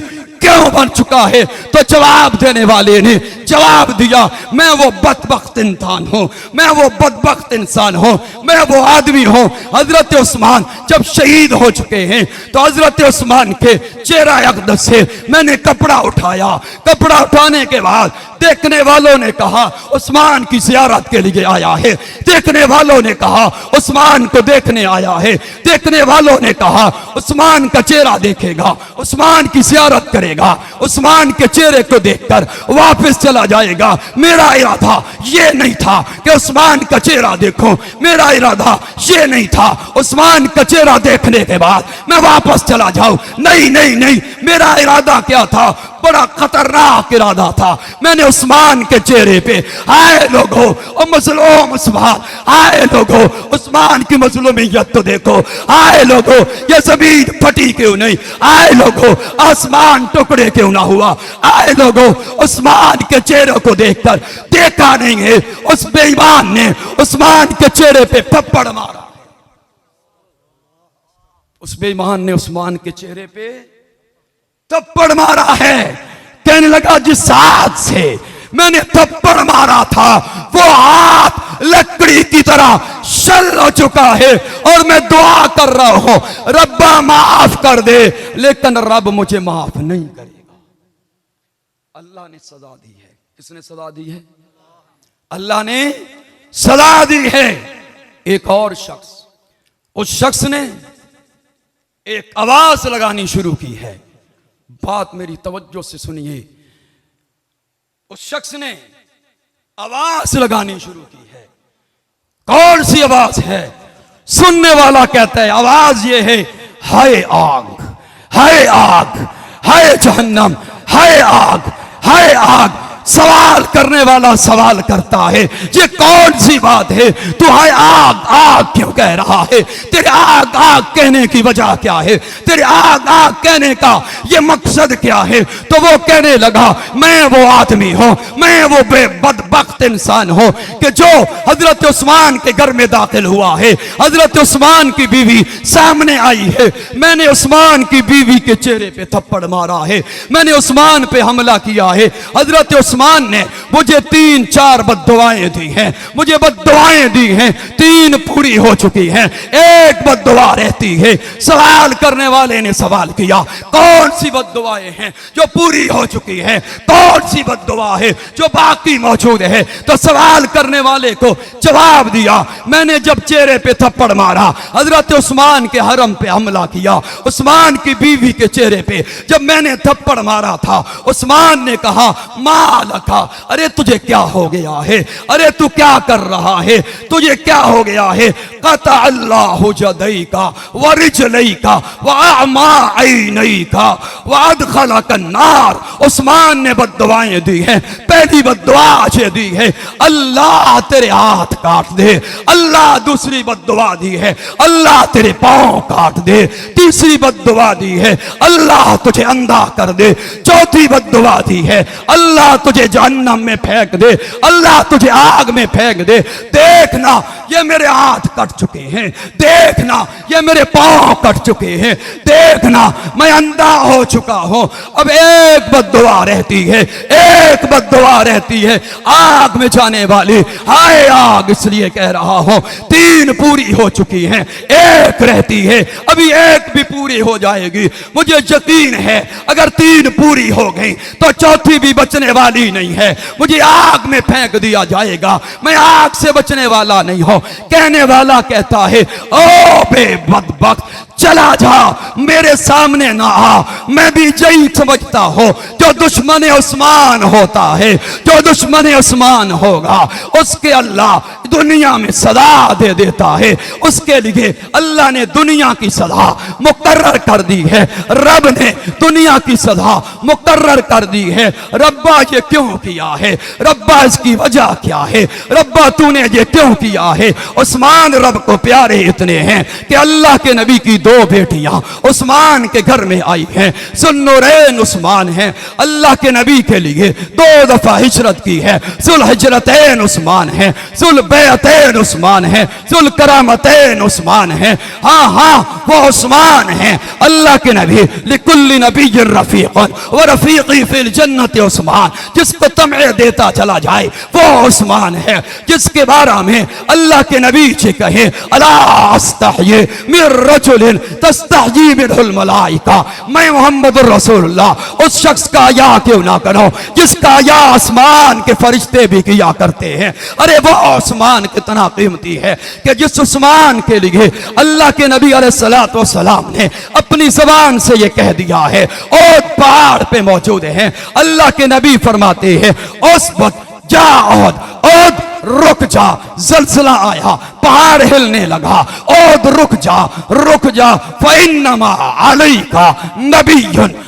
کیوں بن چکا ہے؟ تو جواب دینے والے نے جواب دیا میں وہ بدبخت انسان ہوں، میں وہ بدبخت انسان ہوں، میں وہ آدمی ہوں. حضرت عثمان جب شہید ہو چکے ہیں تو حضرت عثمان کے چہرہ اقدس سے میں نے کپڑا اٹھایا. کپڑا اٹھانے کے بعد دیکھنے والوں نے کہا عثمان کی زیارت کے لیے آیا ہے. دیکھنے والوں نے کہا عثمان کو دیکھنے آیا ہے. دیکھنے والوں نے کہا عثمان کا چہرہ دیکھے گا، عثمان کی زیارت کرے گا، عثمان کے چہرے کو دیکھ کر واپس چلا جائے گا. میرا ارادہ یہ نہیں تھا کہ عثمان کا چہرہ دیکھوں، میرا ارادہ یہ نہیں تھا عثمان کا چہرہ دیکھنے کے بعد میں واپس چلا جاؤں. نہیں، میرا ارادہ کیا تھا؟ بڑا خطرناک ارادہ تھا. میں نے عثمان کے چہرے پہ آئے لوگو او مظلوم عثمان، آئے لوگو عثمان کی مظلومیت تو دیکھو، آئے لوگو یہ زمین پھٹی کیوں نہیں، آئے لوگو آسمان ٹکڑے کیوں نہ ہوا، آئے لوگو عثمان کے چہرے کو دیکھ کر دیکھا نہیں ہے اس بے ایمان نے عثمان کے چہرے پہ تھپڑ مارا. اس بے ایمان نے عثمان کے چہرے پہ تھپڑ مارا ہے. کہنے لگا جس ہاتھ سے میں نے تھپڑ مارا تھا وہ ہاتھ لکڑی کی طرح شل ہو چکا ہے اور میں دعا کر رہا ہوں ربا معاف کر دے، لیکن رب مجھے معاف نہیں کرے گا. اللہ نے سزا دی ہے. کس نے سزا دی ہے؟ اللہ نے سزا دی ہے. ایک اور شخص، اس شخص نے ایک آواز لگانی شروع کی ہے. بات میری توجہ سے سنیے. اس شخص نے آواز لگانی شروع کی ہے. کون سی آواز ہے؟ سننے والا کہتا ہے آواز یہ ہے ہائے آگ، ہائے آگ، ہائے جہنم، ہائے آگ، ہائے آگ. سوال کرنے والا سوال کرتا ہے یہ کون سی بات ہے؟ تو ہائے آگ آگ کیوں کہہ رہا ہے؟ تیرے آگ آگ کہنے کی وجہ کیا ہے؟ تیرے آگ آگ کہنے کا یہ مقصد کیا ہے؟ تو وہ کہنے لگا میں وہ آدمی ہوں، میں وہ بے بدبخت انسان ہوں کہ جو حضرت عثمان کے گھر میں داخل ہوا ہے. حضرت عثمان کی بیوی سامنے آئی ہے، میں نے عثمان کی بیوی کے چہرے پہ تھپڑ مارا ہے، میں نے عثمان پہ حملہ کیا ہے. حضرت عثمان نے مجھے 3-4 بددعائیں دی ہیں، مجھے بددعائیں دی ہیں، 3 پوری ہو چکی ہیں، ایک بددعا رہتی ہے. سوال کرنے والے نے سوال کیا کون سی بددعائیں ہیں جو پوری ہو چکی ہیں؟ کون سی بددعا ہے جو باقی موجود ہے؟ تو سوال کرنے والے کو جواب دیا میں نے جب چہرے پہ تھپڑ مارا، حضرت عثمان کے حرم پہ حملہ کیا، عثمان کی بیوی کے چہرے پہ جب میں نے تھپڑ مارا تھا، عثمان نے کہا ماں لکھا، ارے تجھے کیا ہو گیا ہے؟ ارے تو کیا کر رہا ہے؟ تجھے کیا ہو گیا ہے؟ قطع اللہ جدیک ورجلیک واعما عینیک وادخلک النار. عثمان نے بددعائیں دی ہیں. پہلی بددعا یہ دی ہے اللہ تیرے ہاتھ کاٹ دے. اللہ دوسری بددعا دی ہے اللہ تیرے پاؤں کاٹ دے. تیسری بددعا دی ہے اللہ تجھے اندھا کر دے. چوتھی بددعا دی ہے اللہ تجھے جہنم میں پھینک دے, اللہ تجھے آگ میں پھینک دے. دیکھنا یہ میرے ہاتھ کٹ چکے ہیں, دیکھنا یہ میرے پاؤں کٹ چکے ہیں, دیکھنا میں اندھا ہو چکا ہوں. اب ایک بد دعا رہتی ہے, ایک بد دعا رہتی ہے آگ میں جانے والی. ہائے آگ, اس لیے کہہ رہا ہوں 3 پوری ہو چکی ہیں, ایک رہتی ہے, ابھی ایک بھی پوری ہو جائے گی. مجھے یقین ہے اگر 3 پوری ہو گئی تو چوتھی بھی بچنے والی نہیں ہے. مجھے آگ میں پھینک دیا جائے گا, میں آگ سے بچنے والا نہیں ہوں. کہنے والا کہتا ہے او بے بدبخت چلا جا, میرے سامنے نہ آ. میں بھی یہی سمجھتا ہوں جو دشمن عثمان ہوتا ہے, جو دشمن عثمان ہوگا اس کے اللہ دنیا میں سزا دے دیتا ہے. اس کے لیے اللہ نے دنیا کی سزا مقرر کر دی ہے, رب نے دنیا کی سزا مقرر کر دی ہے. ربا یہ کیوں کیا ہے, ربا اس کی وجہ کیا ہے, ربا تو نے یہ کیوں کیا ہے. عثمان رب کو پیارے اتنے ہیں کہ اللہ کے نبی کی 2 بیٹیاں عثمان کے گھر میں آئی ہیں. ذوالنورین عثمان ہیں, اللہ کے نبی کے لیے 2 دفعہ ہجرت کی ہے. ذوالحجرتین عثمان ہیں, ذوالبیعتین عثمان ہیں, ذوالکرامتین عثمان ہیں. ہاں ہاں وہ عثمان ہیں. اللہ کے نبی لکل نبی رفیق ورفیقی فی الجنت عثمان, جس کو طمع دیتا چلا جائے وہ عثمان ہے. جس کے بارے میں اللہ کے نبی سے کہے الا استحیی من رجل تستحیی منہ الملائکہ, میں محمد رسول اللہ اس شخص کا یا کیوں نہ کروں جس کا یا آسمان کے فرشتے بھی کیا کرتے ہیں. ارے وہ عثمان کتنا قیمتی ہے کہ جس عثمان کے لیے اللہ کے نبی علیہ السلام نے اپنی زبان سے یہ کہہ دیا ہے. اور پہاڑ پہ موجود ہیں, اللہ کے نبی فرماتے ہیں اس وقت جا عود رک جا, زلزلہ آیا, پہاڑ ہلنے لگا, عود رک جا فإنما علیک نبی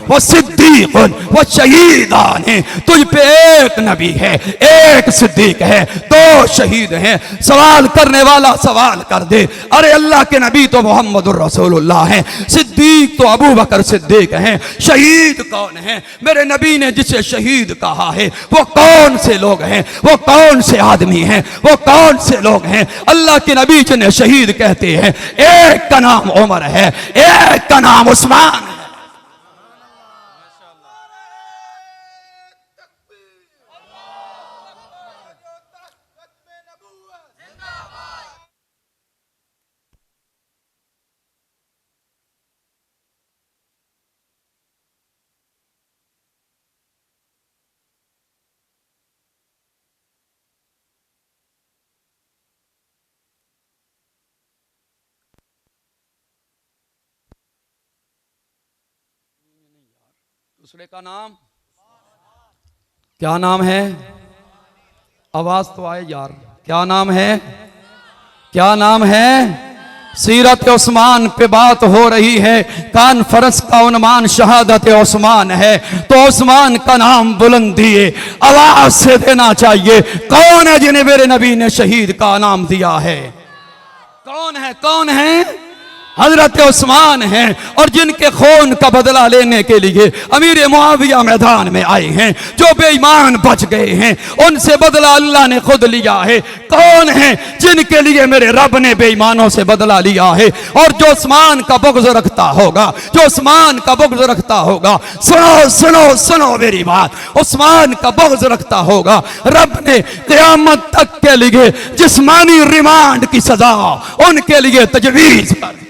و صدیق و شہیدان, تجھ پہ ایک نبی ہے, ایک صدیق ہے, 2 شہید ہیں. سوال کرنے والا سوال کر دے, ارے اللہ کے نبی تو محمد الرسول اللہ ہیں, صدیق تو ابو بکر صدیق ہیں, شہید کون ہیں؟ میرے نبی نے جسے شہید کہا ہے وہ کون سے لوگ ہیں, وہ کون سے آدمی ہیں, وہ کون سے لوگ ہیں؟ اللہ کے نبی جنہیں شہید کہتے ہیں ایک کا نام عمر ہے, ایک کا نام عثمان ہے. دوسرے کا نام کیا نام ہے؟ آواز تو آئے یار, کیا نام ہے؟ کیا نام ہے؟ سیرت عثمان پہ بات ہو رہی ہے, کانفرنس کا عنوان شہادت عثمان ہے, تو عثمان کا نام بلندی آواز سے دینا چاہیے. کون ہے جنہیں میرے نبی نے شہید کا نام دیا ہے؟ کون ہے؟ کون ہے؟ حضرت عثمان ہیں, اور جن کے خون کا بدلہ لینے کے لیے امیر معاویہ میدان میں آئے ہیں. جو بے ایمان بچ گئے ہیں ان سے بدلہ اللہ نے خود لیا ہے. کون ہیں جن کے لیے میرے رب نے بے ایمانوں سے بدلہ لیا ہے؟ اور جو عثمان کا بغض رکھتا ہوگا, جو عثمان کا بغض رکھتا ہوگا, سنو سنو سنو میری بات, عثمان کا بغض رکھتا ہوگا, رب نے قیامت تک کے لیے جسمانی ریمانڈ کی سزا ان کے لیے تجویز کر دی.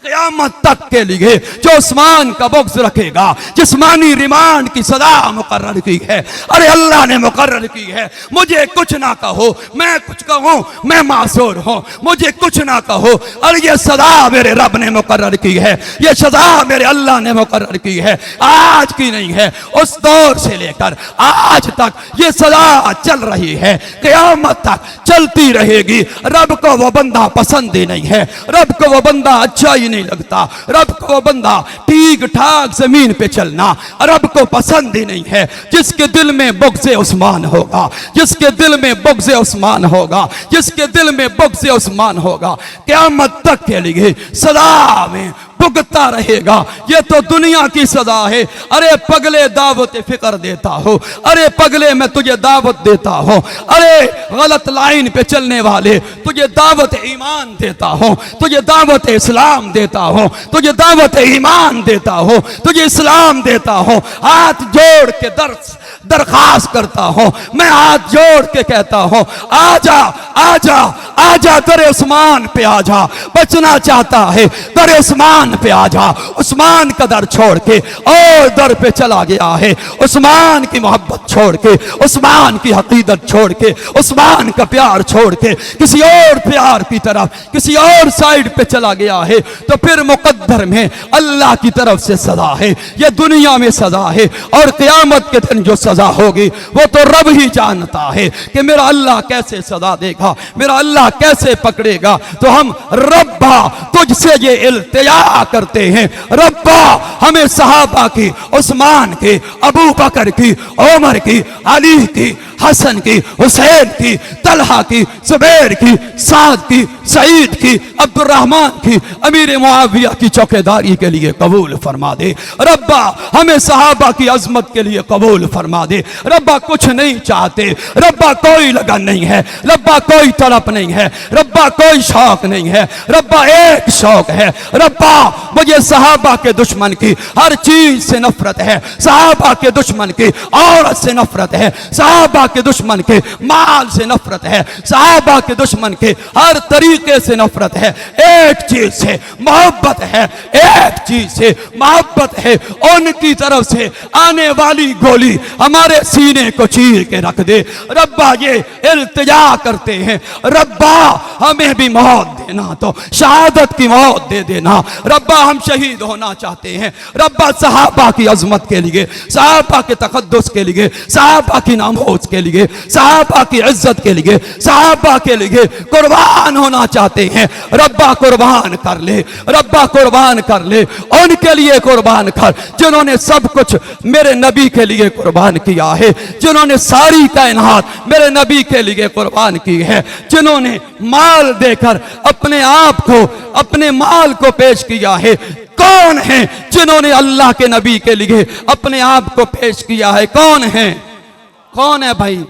قیامت تک کے لیے جو عثمان کا بغض رکھے گا جسمانی ریمانڈ کی سزا مقرر کی ہے. ارے اللہ نے مقرر کی ہے. مجھے کچھ نہ کہو, میں کچھ کہوں میں معذور ہوں, مجھے کچھ نہ کہو, اور یہ سزا میرے رب نے مقرر کی ہے, یہ سزا میرے اللہ نے مقرر کی ہے. آج کی نہیں ہے, اس دور سے لے کر آج تک یہ سزا چل رہی ہے, قیامت تک چلتی رہے گی. رب کو وہ بندہ پسند ہی نہیں ہے, رب کو وہ بندہ اچھا ہی नहीं लगता। रब को बंदा ठीक ठाक जमीन पे चलना रब को पसंद ही नहीं है। जिसके दिल में बुग़्ज़े उस्मान होगा, जिसके दिल में बुग़्ज़े उस्मान होगा, जिसके दिल में बुग़्ज़े उस्मान होगा, क़यामत तक के लिए सदा में भुगतता रहेगा। ये तो दुनिया की सजा है। अरे पगले दावत फिक्र देता हो, अरे पगले मैं तुझे दावत देता हूं, अरे गलत लाइन पे चलने वाले तुझे दावत ईमान देता हूं, तुझे दावत इस्लाम देता हूं, तुझे दावत ईमान देता हूं, तुझे इस्लाम देता हूं। हाथ जोड़ के दरखास्त करता हूं, मैं हाथ जोड़ के कहता हूं, आजा आजा आजा दर उस्मान पे आजा। बचना चाहता है दर उस्मान पे आजा। उस्मान का दर छोड़ के और दर पे चला गया है। उस्मान की मोहब्बत छोड़ के, उस्मान की हकीकत छोड़ के, उस्मान का प्यार छोड़ के किसी और प्यार की तरफ, किसी और साइड पे चला गया है, तो फिर मुकद्दर में अल्लाह की तरफ से सजा है। ये दुनिया में सजा है और क़यामत के दिन जो सजा होगी वो तो रब ही जानता है कि मेरा अल्लाह कैसे सजा देगा, मेरा अल्लाह कैसे पकड़ेगा। तो हम रब्बा तुझसे ये इल्तिजा करते हैं, रब्बा हमें सहाबा की, उस्मान की, अबू बकर की, उमर की, अली की, हसन की, हुसैन की, तलहा की, जुबैर की, साद की, सईद की, अब्दुर्रहमान की, अमीर मुआविया की चौकीदारी के लिए कबूल फरमा दे। रब्बा हमें सहाबा की अजमत के लिए कबूल फरमा दे। रब्बा कुछ नहीं चाहते, रब्बा कोई लगन नहीं है, रब्बा कोई तड़प नहीं है, रब्बा कोई शौक नहीं है, रब्बा एक शौक है। रब्बा मुझे सहाबा के दुश्मन की हर चीज से नफरत है, सहाबा के दुश्मन की औरत से नफरत है, सहाबा के दुश्मन के माल से नफरत है, सहाबा के दुश्मन के हर तरीके से नफरत है। एक चीज से मोहब्बत है, एक चीज से मोहब्बत है, उनकी तरफ से आने वाली गोली हमारे सीने को चीर के रख दे। रब्बा ये इल्तिजा करते हैं, रब्बा हमें भी मौत देना, तो शहादत की मौत दे देना। रब्बा हम शहीद होना चाहते हैं। रब्बा सहाबा की अजमत के लिए, सहाबा के तकद्दुस के लिए, सहाबा की नामोज के लिए, सहाबा की इज्जत के लिए, सहाबा के लिए कुर्बान होना चाहते हैं। रब्बा कुर्बान कर ले, रब्बा कुर्बान कर ले, उनके लिए कुर्बान कर जिन्होंने सब कुछ मेरे नबी के लिए कुर्बान किया है, जिन्होंने सारी कायनात मेरे नबी के लिए कुर्बान की है, जिन्होंने माल देकर अपने आप को, अपने माल को पेश किया है। कौन है जिन्होंने अल्लाह के नबी के लिए अपने आप को पेश किया है? कौन है? कौन है भाई?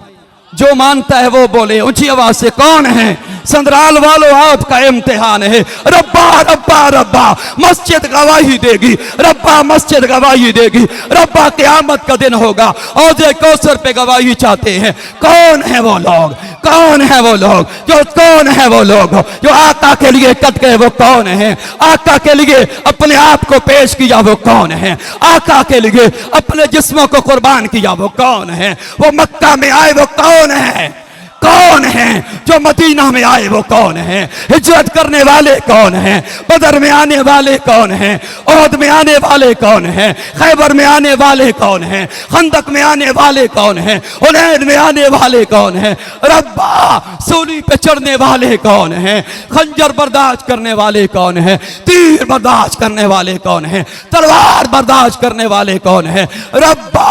जो मानता है वो बोले ऊंची आवाज से, कौन है? संद्राल वालों आपका इम्तिहान है। रब्बा रब्बा रब्बा मस्जिद गवाही देगी, रब्बा मस्जिद गवाही देगी। रब्बा क़यामत का दिन होगा और जो कौसर पे गवाही चाहते हैं। कौन है वो लोग? कौन है वो लोग जो, कौन है वो लोग जो आका के लिए कट गए? वो कौन है? आका के लिए अपने आप को पेश किया, वो कौन है? आका के लिए अपने जिस्मों को कुर्बान किया, वो कौन है? वो मक्का में आए, वो कौन है? कौन है जो मदीना में आए? वो कौन है? हिजरत करने वाले कौन हैं? बदर में आने वाले कौन हैं? ओहद में आने वाले कौन हैं? खैबर में आने वाले कौन हैं? खंदक में आने वाले कौन हैं? हुनैन में आने वाले कौन हैं? रब्बा सूली पे चढ़ने वाले कौन हैं? खंजर बर्दाश्त करने वाले कौन हैं? तीर बर्दाश्त करने वाले कौन हैं? तलवार बर्दाश्त करने वाले कौन हैं? रब्बा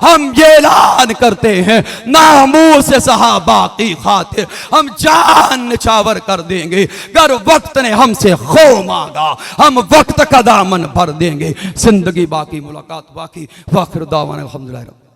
हम ये ऐलान करते हैं, नामूस से सहाबा की खातिर हम जान निछावर कर देंगे। अगर वक्त ने हमसे खो मांगा, हम वक्त का दामन भर देंगे। जिंदगी बाकी, मुलाकात बाकी। वाखिर दावाना अल्हम्दुलिल्लाह।